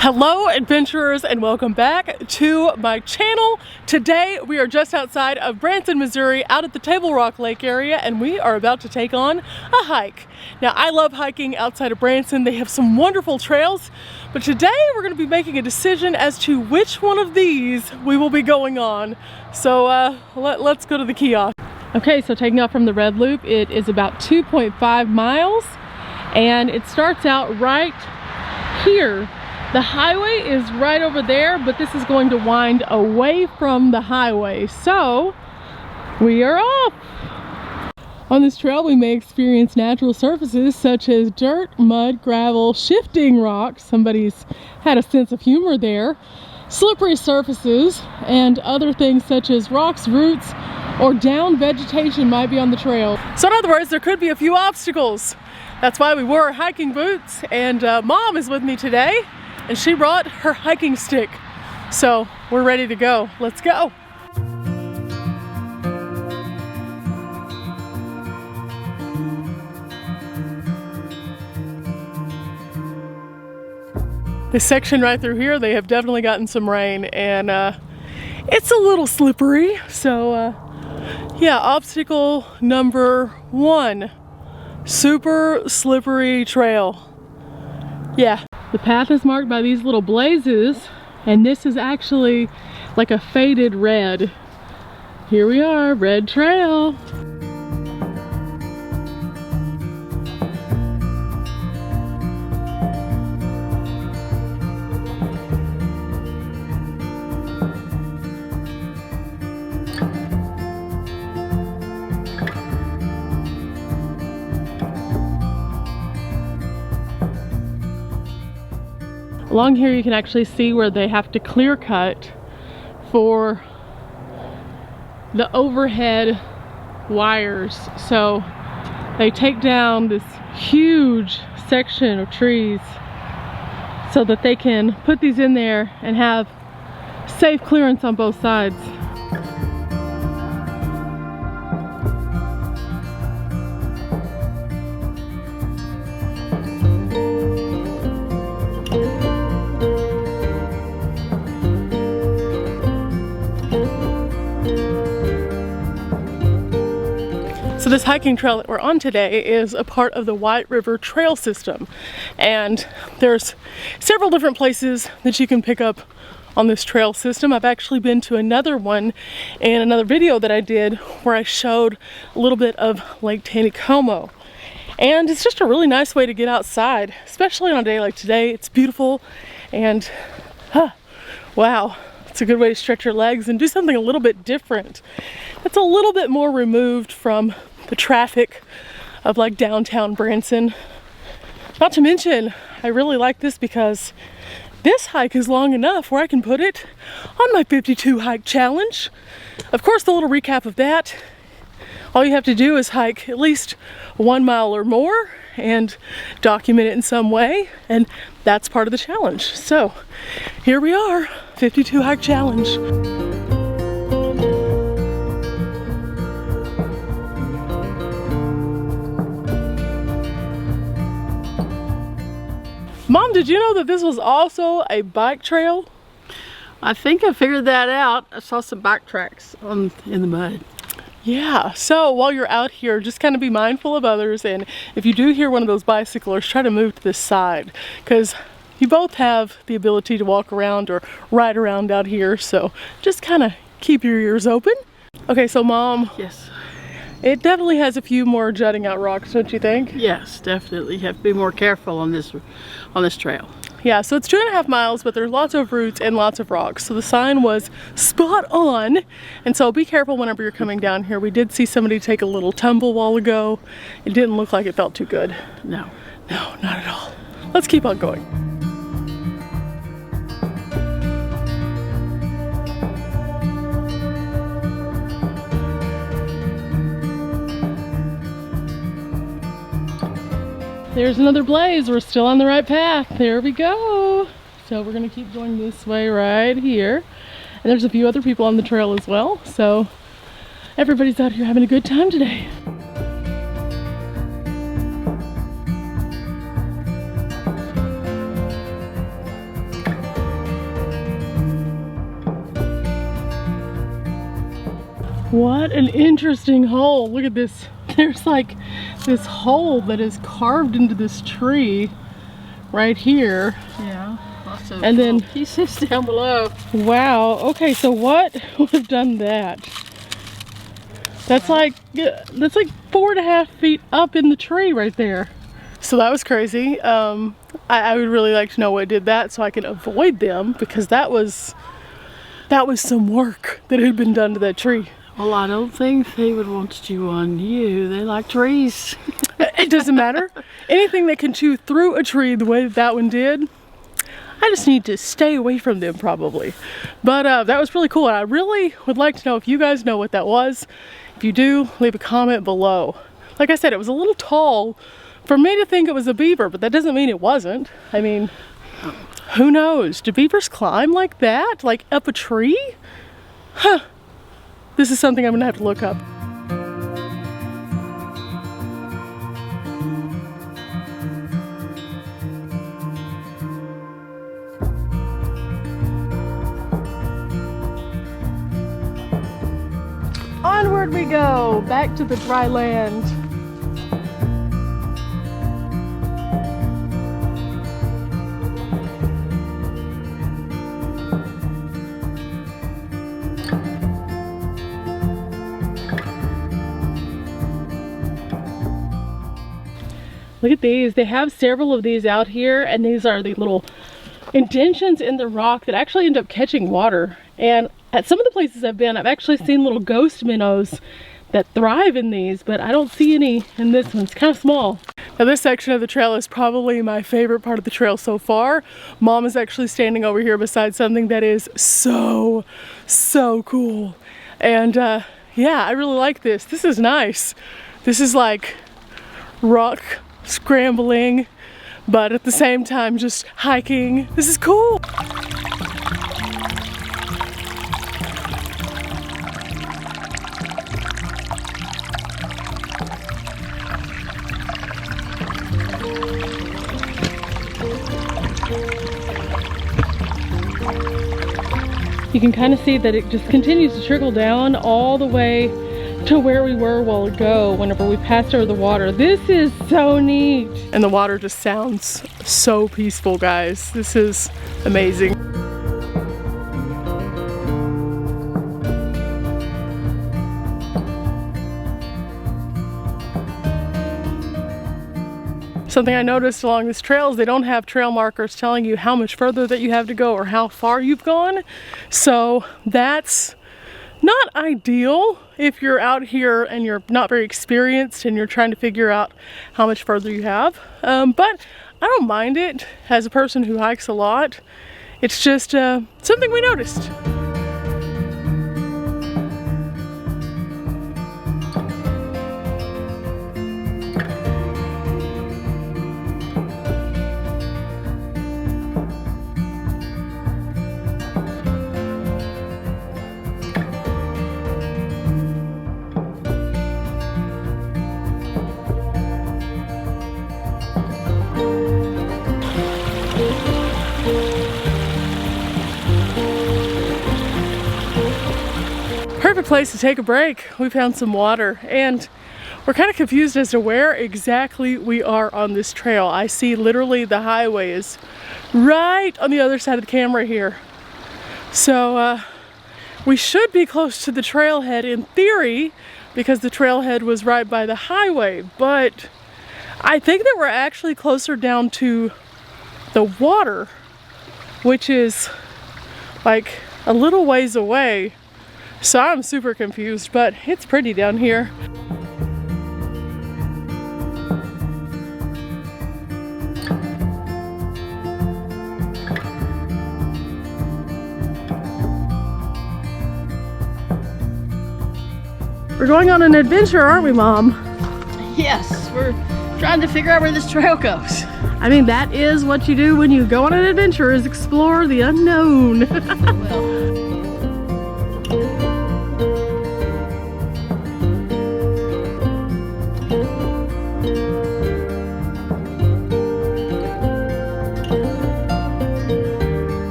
Hello adventurers, and welcome back to my channel. Today we are just outside of Branson, Missouri, out at the Table Rock Lake area, and we are about to take on a hike. Now I love hiking outside of Branson. They have some wonderful trails, but today we're going to be making a decision as to which one of these we will be going on. So let's go to the kiosk. Okay, so taking off from the Red Loop, it is about 2.5 miles and it starts out right here. The highway is right over there, but this is going to wind away from the highway. So we are off. On this trail, we may experience natural surfaces such as dirt, mud, gravel, shifting rocks. Somebody's had a sense of humor there. Slippery surfaces and other things such as rocks, roots, or down vegetation might be on the trail. So in other words, there could be a few obstacles. That's why we wore our hiking boots, and Mom is with me today. And she brought her hiking stick. So we're ready to go. Let's go. This section right through here, they have definitely gotten some rain, and it's a little slippery. So yeah, obstacle number 1, super slippery trail. Yeah. The path is marked by these little blazes, and this is actually like a faded red. Here we are, red trail. Along here you can actually see where they have to clear cut for the overhead wires. So they take down this huge section of trees so that they can put these in there and have safe clearance on both sides. So this hiking trail that we're on today is a part of the White River Trail system, and there's several different places that you can pick up on this trail system. I've actually been to another one in another video that I did where I showed a little bit of Lake Taneycomo, and it's just a really nice way to get outside, especially on a day like today. It's beautiful, and wow, it's a good way to stretch your legs and do something a little bit different. It's a little bit more removed from the traffic of like downtown Branson. Not to mention, I really like this because this hike is long enough where I can put it on my 52 hike challenge. Of course, the little recap of that, all you have to do is hike at least 1 mile or more and document it in some way, and that's part of the challenge. So here we are, 52 hike challenge. Mom, did you know that this was also a bike trail? I think I figured that out. I saw some bike tracks in the mud. Yeah, so while you're out here, just kind of be mindful of others, and if you do hear one of those bicyclers, try to move to this side, because you both have the ability to walk around or ride around out here, so just kind of keep your ears open. Okay, so Mom. Yes. It definitely has a few more jutting out rocks, don't you think? Yes, definitely. You have to be more careful on this trail. Yeah, so it's 2.5 miles, but there's lots of roots and lots of rocks. So the sign was spot on. And so be careful whenever you're coming down here. We did see somebody take a little tumble a while ago. It didn't look like it felt too good. No. No, not at all. Let's keep on going. There's another blaze. We're still on the right path. There we go. So we're gonna keep going this way right here. And there's a few other people on the trail as well. So everybody's out here having a good time today. What an interesting hole. Look at this. There's like this hole that is carved into this tree right here. Yeah. Lots of And then pieces down below. wow. Okay, so what would have done that? That's like 4.5 feet up in the tree right there. So that was crazy. I would really like to know what did that so I can avoid them, because that was some work that had been done to that tree. Well, I don't think they would want to chew on you. They like trees. It doesn't matter. Anything that can chew through a tree the way that one did, I just need to stay away from them probably. But that was really cool, and I really would like to know if you guys know what that was. If you do, leave a comment below. Like I said, it was a little tall for me to think it was a beaver, but that doesn't mean it wasn't. I mean, who knows? Do beavers climb like that? Like up a tree? Huh. This is something I'm gonna have to look up. Onward we go, back to the dry land. Look at these. They have several of these out here, and these are the little indentions in the rock that actually end up catching water. And at some of the places I've been, I've actually seen little ghost minnows that thrive in these, but I don't see any in this one. It's kind of small. Now this section of the trail is probably my favorite part of the trail so far. Mom is actually standing over here beside something that is so cool. And yeah, I really like this. This is nice. This is like rock scrambling, but at the same time just hiking. This is cool. You can kind of see that it just continues to trickle down all the way to where we were a while ago whenever we passed over the water. This is so neat. And the water just sounds so peaceful, guys. This is amazing. Something I noticed along this trail is they don't have trail markers telling you how much further that you have to go or how far you've gone. So that's not ideal if you're out here and you're not very experienced and you're trying to figure out how much further you have. But I don't mind it as a person who hikes a lot. It's just something we noticed. Perfect place to take a break. We found some water and we're kind of confused as to where exactly we are on this trail. I see literally the highway is right on the other side of the camera here. So we should be close to the trailhead in theory because the trailhead was right by the highway, but I think that we're actually closer down to the water, which is like a little ways away. So I'm super confused, but it's pretty down here. We're going on an adventure, aren't we, Mom? Yes, we're trying to figure out where this trail goes. I mean, that is what you do when you go on an adventure, is explore the unknown. Well.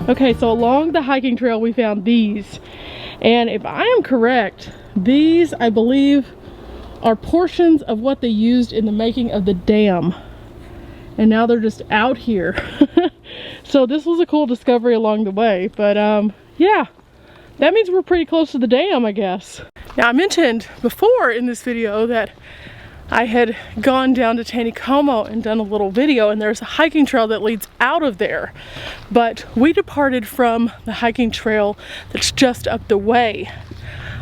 Okay, so along the hiking trail we found these, and if I am correct, these I believe are portions of what they used in the making of the dam, and now they're just out here. So this was a cool discovery along the way, but yeah, that means we're pretty close to the dam, I guess. Now I mentioned before in this video that I had gone down to Taneycomo and done a little video, and there's a hiking trail that leads out of there. But we departed from the hiking trail that's just up the way.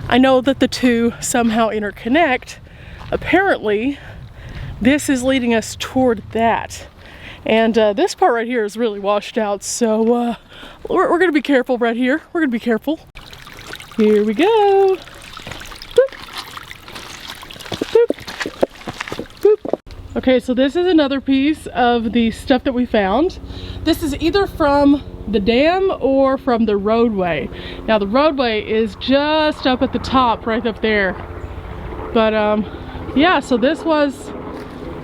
I know that the two somehow interconnect. Apparently, this is leading us toward that. And this part right here is really washed out, so we're gonna be careful right here. We're gonna be careful. Here we go. Okay, so this is another piece of the stuff that we found. This is either from the dam or from the roadway. Now the roadway is just up at the top, right up there. But yeah, so this was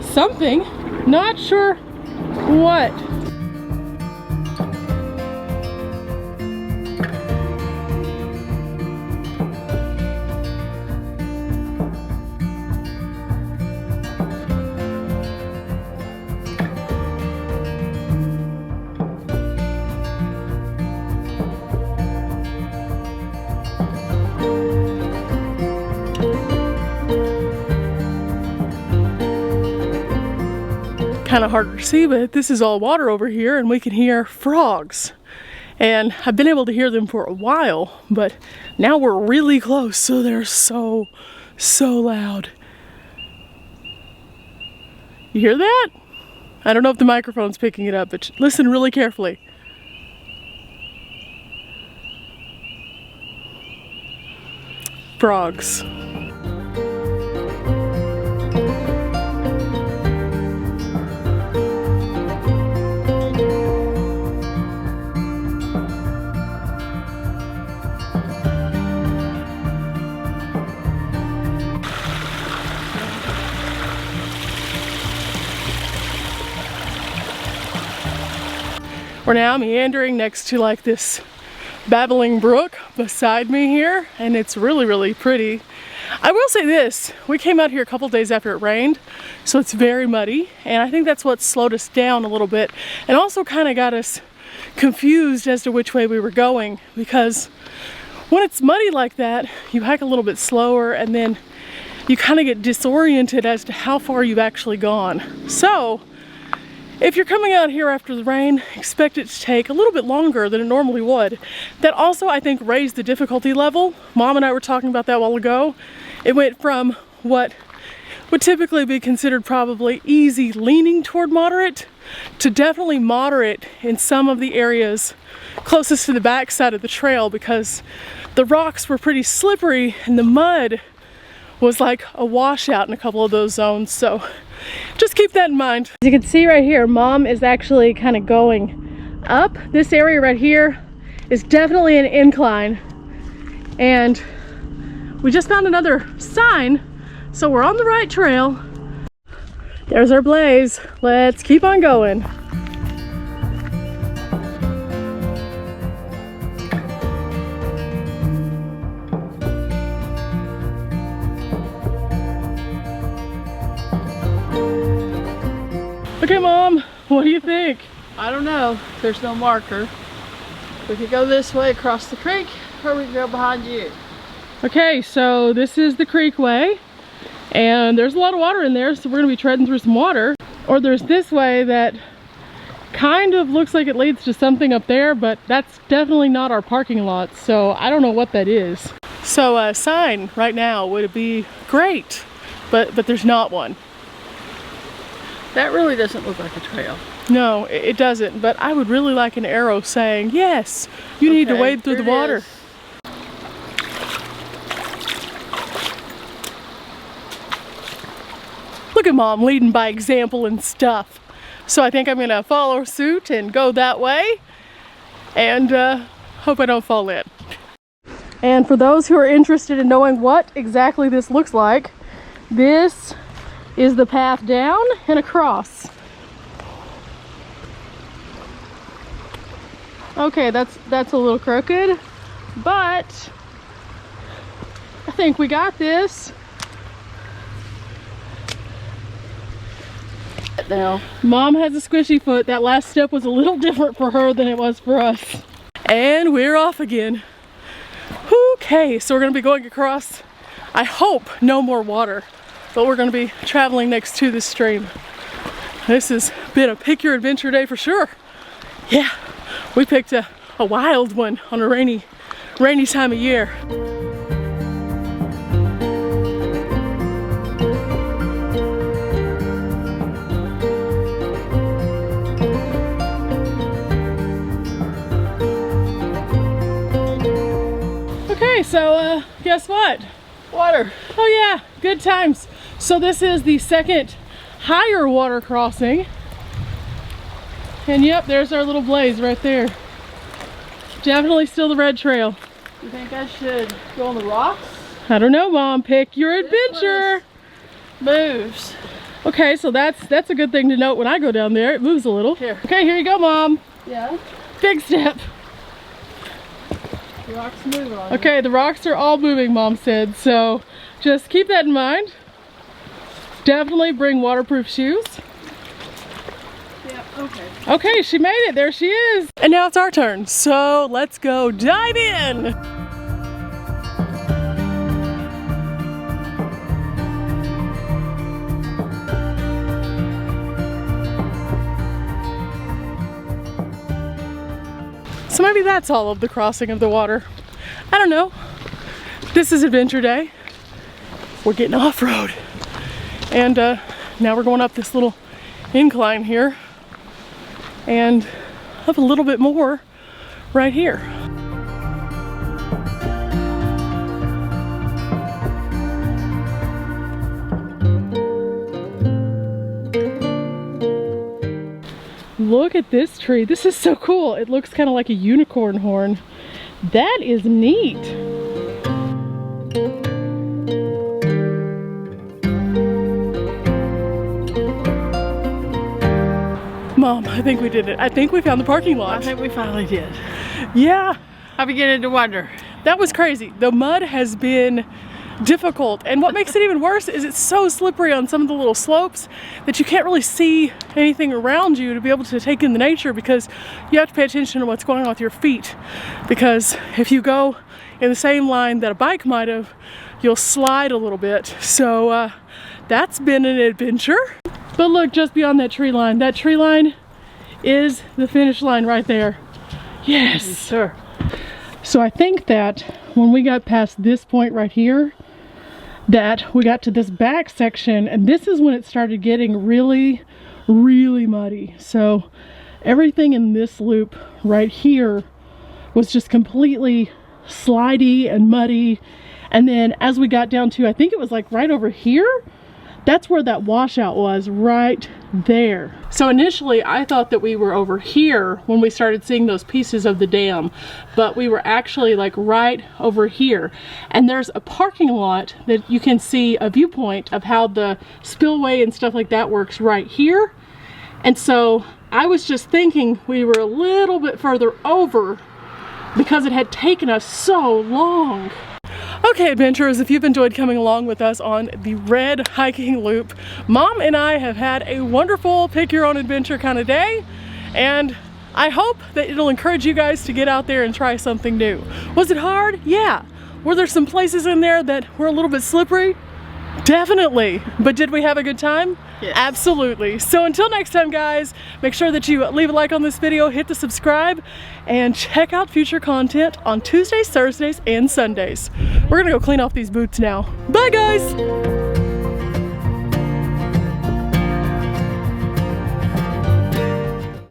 something, not sure what. Kind of harder to see, but this is all water over here, and we can hear frogs. And I've been able to hear them for a while, but now we're really close, so they're so loud. You hear that? I don't know if the microphone's picking it up, but listen really carefully. Frogs. We're now meandering next to like this babbling brook beside me here, and it's really pretty. I will say this, we came out here a couple days after it rained, so it's very muddy, and I think that's what slowed us down a little bit and also kind of got us confused as to which way we were going, because when it's muddy like that, you hike a little bit slower and then you kind of get disoriented as to how far you've actually gone. So if you're coming out here after the rain, expect it to take a little bit longer than it normally would. That also, I think, raised the difficulty level. Mom and I were talking about that a while ago. It went from what would typically be considered probably easy, leaning toward moderate, to definitely moderate in some of the areas closest to the back side of the trail, because the rocks were pretty slippery and the mud was like a washout in a couple of those zones. So just keep that in mind. As you can see right here, Mom is actually kind of going up. This area right here is definitely an incline, and we just found another sign, so we're on the right trail. There's our blaze. Let's keep on going. Okay, Mom, what do you think? I don't know. There's no marker. We could go this way across the creek, or we could go behind you. Okay, so this is the creek way, and there's a lot of water in there, so we're gonna be treading through some water. Or there's this way that kind of looks like it leads to something up there, but that's definitely not our parking lot, so I don't know what that is. So a sign right now would be great, but there's not one. That really doesn't look like a trail. No, it doesn't, but I would really like an arrow saying, yes, you need to wade through the water. Is. Look at Mom leading by example and stuff. So I think I'm gonna follow suit and go that way, and hope I don't fall in. And for those who are interested in knowing what exactly this looks like, this is the path down and across. Okay, that's a little crooked, but I think we got this. Now, Mom has a squishy foot. That last step was a little different for her than it was for us. And we're off again. Okay, so we're gonna be going across, I hope, no more water, but we're gonna be traveling next to this stream. This has been a pick your adventure day for sure. Yeah, we picked a wild one on a rainy time of year. Okay, so guess what? water. Oh yeah, good times. So this is the second higher water crossing. And yep, there's our little blaze right there. Definitely still the red trail. You think I should go on the rocks? I don't know, Mom. Pick your adventure. Moves. Okay, so that's a good thing to note when I go down there. It moves a little. Here. Okay, here you go, Mom. Yeah. Big step. The rocks move on. Okay, the rocks are all moving, Mom said. So just keep that in mind. Definitely bring waterproof shoes. Yeah, okay. Okay, she made it. There she is. And now it's our turn. So let's go dive in. So maybe that's all of the crossing of the water. I don't know. This is Adventure Day. We're getting off-road. And now we're going up this little incline here. And up a little bit more right here. Look at this tree. This is so cool. It looks kind of like a unicorn horn. That is neat. Mom, I think we did it. I think we found the parking lot. I think we finally did. Yeah. I'm beginning to wonder. That was crazy. The mud has been difficult, and what makes it even worse is it's so slippery on some of the little slopes that you can't really see anything around you to be able to take in the nature, because you have to pay attention to what's going on with your feet, because if you go in the same line that a bike might have, you'll slide a little bit. So that's been an adventure. But look, just beyond that tree line is the finish line right there. Yes, sir. So I think that when we got past this point right here, that we got to this back section, and this is when it started getting really, really muddy. So everything in this loop right here was just completely slidey and muddy. And then as we got down to, I think it was like right over here, that's where that washout was, right there. So initially I thought that we were over here when we started seeing those pieces of the dam, but we were actually like right over here. And there's a parking lot that you can see a viewpoint of how the spillway and stuff like that works right here. And so I was just thinking we were a little bit further over because it had taken us so long. Okay, adventurers, if you've enjoyed coming along with us on the red hiking loop, Mom and I have had a wonderful pick your own adventure kind of day, and I hope that it'll encourage you guys to get out there and try something new. Was it hard? Yeah. Were there some places in there that were a little bit slippery? Definitely. But did we have a good time? Yes. Absolutely. So until next time, guys, make sure that you leave a like on this video, hit the subscribe, and check out future content on Tuesdays, Thursdays, and Sundays. We're gonna go clean off these boots now. Bye, guys.